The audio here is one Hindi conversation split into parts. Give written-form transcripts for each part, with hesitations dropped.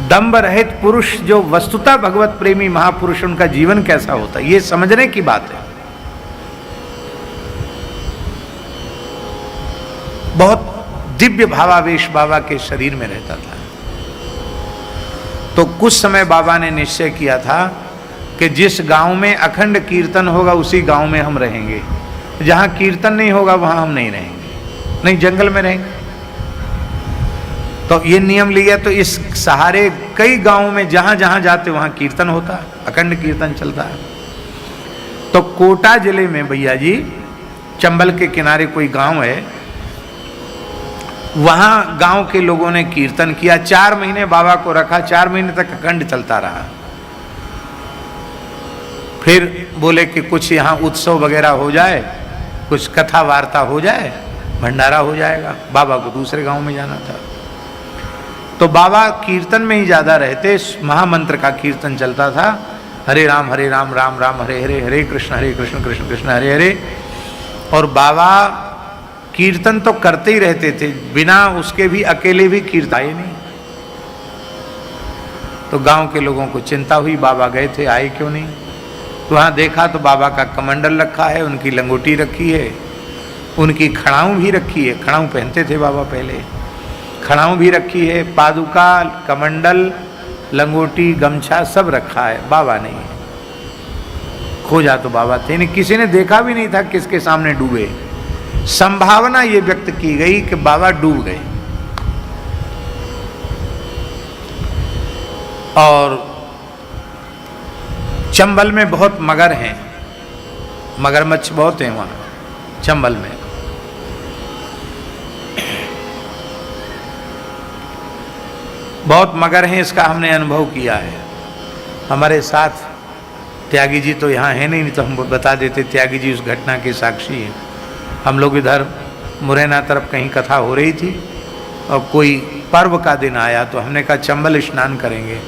दंभ रहित पुरुष जो वस्तुतः भगवत प्रेमी महापुरुष, उनका जीवन कैसा होता है, ये समझने की बात है। बहुत दिव्य भावावेश बाबा के शरीर में रहता था। तो कुछ समय बाबा ने निश्चय किया था कि जिस गांव में अखंड कीर्तन होगा उसी गांव में हम रहेंगे, जहां कीर्तन नहीं होगा वहां हम नहीं रहेंगे, नहीं जंगल में रहेंगे। तो ये नियम लिया। तो इस सहारे कई गांवों में जहां जहां जाते वहां कीर्तन होता है, अखंड कीर्तन चलता है। तो कोटा जिले में भैया जी, चंबल के किनारे कोई गांव है, वहां गांव के लोगों ने कीर्तन किया। 4 महीने बाबा को रखा, 4 महीने तक अखंड चलता रहा। फिर बोले कि कुछ यहाँ उत्सव वगैरह हो जाए, कुछ कथा वार्ता हो जाए, भंडारा हो जाएगा। बाबा को दूसरे गांव में जाना था। तो बाबा कीर्तन में ही ज्यादा रहते। महामंत्र का कीर्तन चलता था, हरे राम राम राम हरे हरे, हरे कृष्ण कृष्ण कृष्ण हरे हरे। और बाबा कीर्तन तो करते ही रहते थे, बिना उसके भी अकेले भी कीर्तन आए नहीं। तो गांव के लोगों को चिंता हुई, बाबा गए थे, आए क्यों नहीं। तो वहां देखा तो बाबा का कमंडल रखा है, उनकी लंगोटी रखी है, उनकी खड़ाऊं भी रखी है। खड़ाऊं पहनते थे बाबा पहले, खड़ाऊं भी रखी है, पादुका, कमंडल, लंगोटी, गमछा सब रखा है। बाबा नहीं है। खोजा तो बाबा थे नहीं, किसी ने देखा भी नहीं था किसके सामने डूबे। संभावना ये व्यक्त की गई कि बाबा डूब गए। और चंबल में बहुत मगर हैं, मगरमच्छ बहुत हैं वहां चंबल में। बहुत मगर हैं, इसका हमने अनुभव किया है। हमारे साथ त्यागी जी तो यहाँ है नहीं तो हम बता देते, त्यागी जी उस घटना के साक्षी हैं। हम लोग इधर मुरैना तरफ कहीं कथा हो रही थी और कोई पर्व का दिन आया, तो हमने कहा चंबल स्नान करेंगे।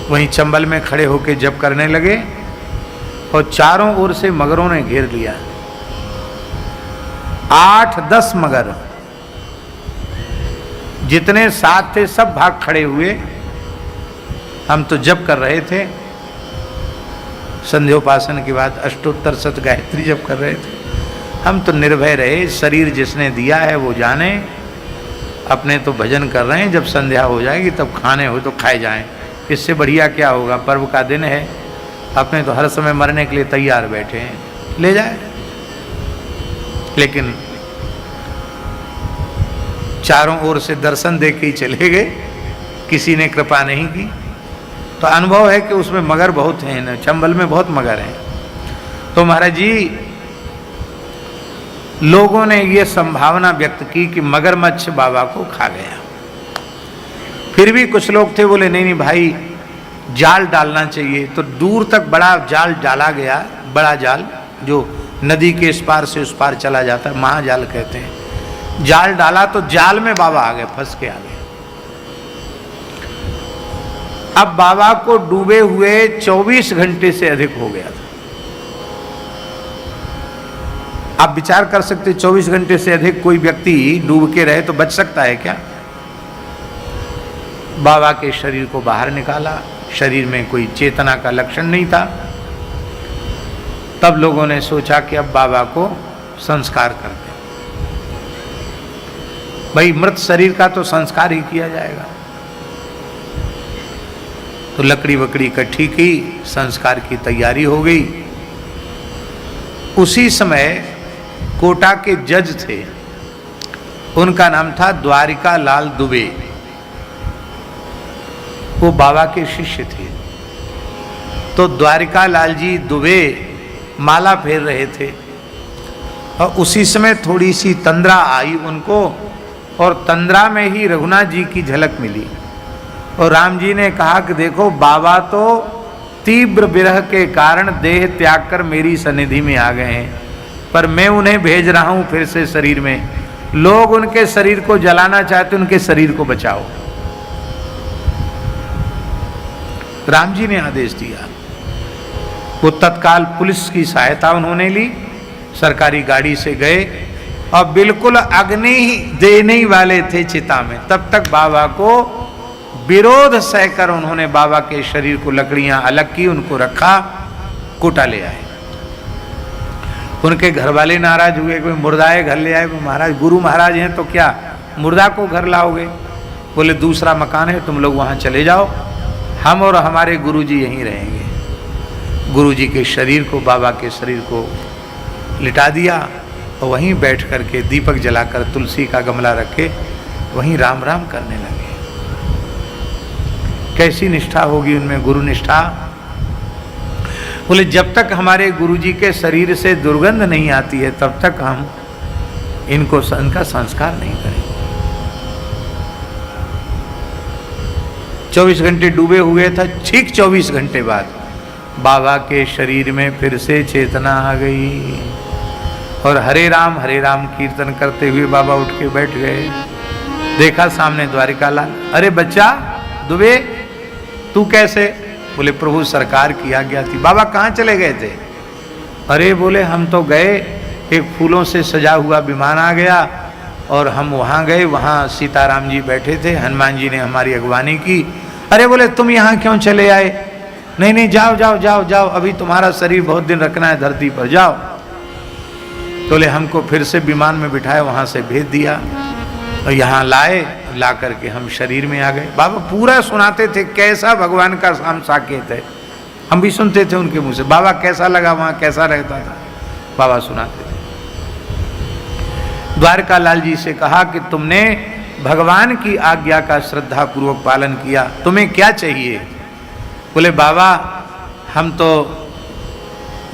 वहीं चंबल में खड़े होकर जप करने लगे और चारों ओर से मगरों ने घेर लिया। 8-10 मगर, जितने साथ थे सब भाग खड़े हुए। हम तो जप कर रहे थे, संध्योपासन के बाद अष्टोत्तर शत गायत्री जप कर रहे थे। हम तो निर्भय रहे, शरीर जिसने दिया है वो जाने, अपने तो भजन कर रहे हैं। जब संध्या हो जाएगी तब खाने हो तो खाए जाएं, इससे बढ़िया क्या होगा। पर्व का दिन है, अपने तो हर समय मरने के लिए तैयार बैठे हैं, ले जाए। लेकिन चारों ओर से दर्शन दे के ही चले गए, किसी ने कृपा नहीं की। तो अनुभव है कि उसमें मगर बहुत हैं, चंबल में बहुत मगर हैं। तो महाराज जी, लोगों ने ये संभावना व्यक्त की कि मगरमच्छ बाबा को खा गया। फिर भी कुछ लोग थे बोले नहीं नहीं भाई, जाल डालना चाहिए। तो दूर तक बड़ा जाल डाला गया, बड़ा जाल जो नदी के इस पार से उस पार चला जाता है, महाजाल कहते हैं। जाल डाला तो जाल में बाबा आ गए, फंस के आ गए। अब बाबा को डूबे हुए 24 घंटे से अधिक हो गया था। आप विचार कर सकते, 24 घंटे से अधिक कोई व्यक्ति डूब के रहे तो बच सकता है क्या। बाबा के शरीर को बाहर निकाला, शरीर में कोई चेतना का लक्षण नहीं था। तब लोगों ने सोचा कि अब बाबा को संस्कार करते हैं। भाई मृत शरीर का तो संस्कार ही किया जाएगा। तो लकड़ी वकड़ी इकट्ठी की, संस्कार की तैयारी हो गई। उसी समय कोटा के जज थे, उनका नाम था द्वारिका लाल दुबे। वो बाबा के शिष्य थे। तो द्वारिका लाल जी दुबे माला फेर रहे थे और उसी समय थोड़ी सी तंद्रा आई उनको, और तंद्रा में ही रघुनाथ जी की झलक मिली। और राम जी ने कहा कि देखो बाबा तो तीव्र विरह के कारण देह त्याग कर मेरी सन्निधि में आ गए हैं, पर मैं उन्हें भेज रहा हूं फिर से शरीर में। लोग उनके शरीर को जलाना चाहते, उनके शरीर को बचाओ। राम जी ने आदेश दिया। वो तत्काल पुलिस की सहायता उन्होंने ली, सरकारी गाड़ी से गए और बिल्कुल अग्नि देने ही वाले थे चिता में, तब तक बाबा को विरोध सहकर उन्होंने बाबा के शरीर को लकड़ियां अलग की, उनको रखा, कोटा ले आए। उनके घर वाले नाराज हुए, कोई मुर्दाए घर ले आए। महाराज गुरु महाराज हैं तो क्या मुर्दा को घर लाओगे? बोले दूसरा मकान है, तुम लोग वहां चले जाओ, हम और हमारे गुरुजी यहीं रहेंगे। गुरुजी के शरीर को, बाबा के शरीर को लिटा दिया और वहीं बैठ करके दीपक जलाकर तुलसी का गमला रखे वहीं राम राम करने लगे। कैसी निष्ठा होगी उनमें, गुरु निष्ठा। बोले जब तक हमारे गुरुजी के शरीर से दुर्गंध नहीं आती है तब तक हम इनका संस्कार नहीं करेंगे। 24 घंटे डूबे हुए था, ठीक 24 घंटे बाद बाबा के शरीर में फिर से चेतना आ गई और हरे राम कीर्तन करते हुए बाबा उठ के बैठ गए। देखा सामने द्वारिका लाल। अरे बच्चा दुबे, तू कैसे? बोले प्रभु सरकार की आज्ञा थी। बाबा कहाँ चले गए थे? अरे बोले हम तो गए, एक फूलों से सजा हुआ विमान आ गया और हम वहाँ गए, वहाँ सीताराम जी बैठे थे, हनुमान जी ने हमारी अगवानी की। अरे बोले तुम यहाँ क्यों चले आए? नहीं नहीं जाओ जाओ जाओ जाओ, अभी तुम्हारा शरीर बहुत दिन रखना है धरती पर, जाओ। बोले हमको फिर से विमान में बिठाए, वहाँ से भेज दिया और यहाँ लाए, ला करके हम शरीर में आ गए। बाबा पूरा सुनाते थे कैसा भगवान का शाम साकेत है, हम भी सुनते थे उनके मुंह से। बाबा कैसा लगा वहाँ, कैसा रहता था, बाबा सुनाते थे। द्वारका लाल जी से कहा कि तुमने भगवान की आज्ञा का श्रद्धा पूर्वक पालन किया, तुम्हें क्या चाहिए? बोले बाबा हम तो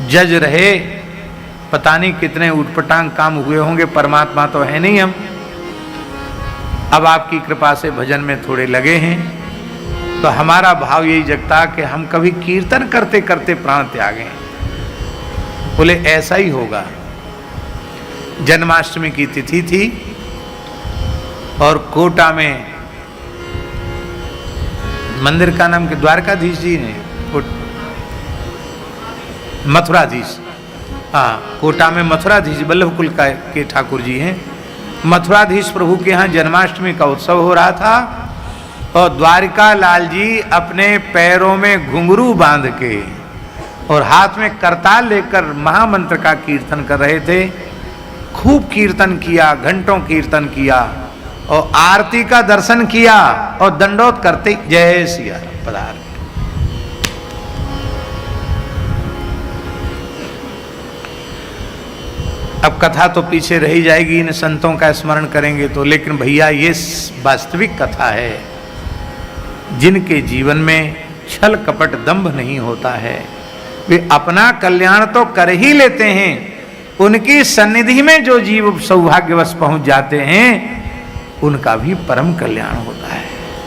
जज रहे, पता नहीं कितने उटपटांग काम हुए होंगे, परमात्मा तो है नहीं हम, अब आपकी कृपा से भजन में थोड़े लगे हैं, तो हमारा भाव यही जगता कि हम कभी कीर्तन करते करते प्राण त्यागें। बोले ऐसा ही होगा। जन्माष्टमी की तिथि थी और कोटा में मंदिर का नाम के द्वारकाधीश जी ने, मथुराधीश, हाँ कोटा में मथुराधीश वल्लभ कुल के ठाकुर जी हैं। मथुराधीश प्रभु के यहाँ जन्माष्टमी का उत्सव हो रहा था और द्वारिका लाल जी अपने पैरों में घुंघरू बांध के और हाथ में करताल लेकर महामंत्र का कीर्तन कर रहे थे। खूब कीर्तन किया, घंटों कीर्तन किया और आरती का दर्शन किया और दंडोत करते जय सिया राम पधार। अब कथा तो पीछे रही जाएगी, इन संतों का स्मरण करेंगे तो, लेकिन भैया ये वास्तविक कथा है। जिनके जीवन में छल कपट दंभ नहीं होता है, वे अपना कल्याण तो कर ही लेते हैं, उनकी सन्निधि में जो जीव सौभाग्यवश पहुंच जाते हैं उनका भी परम कल्याण होता है।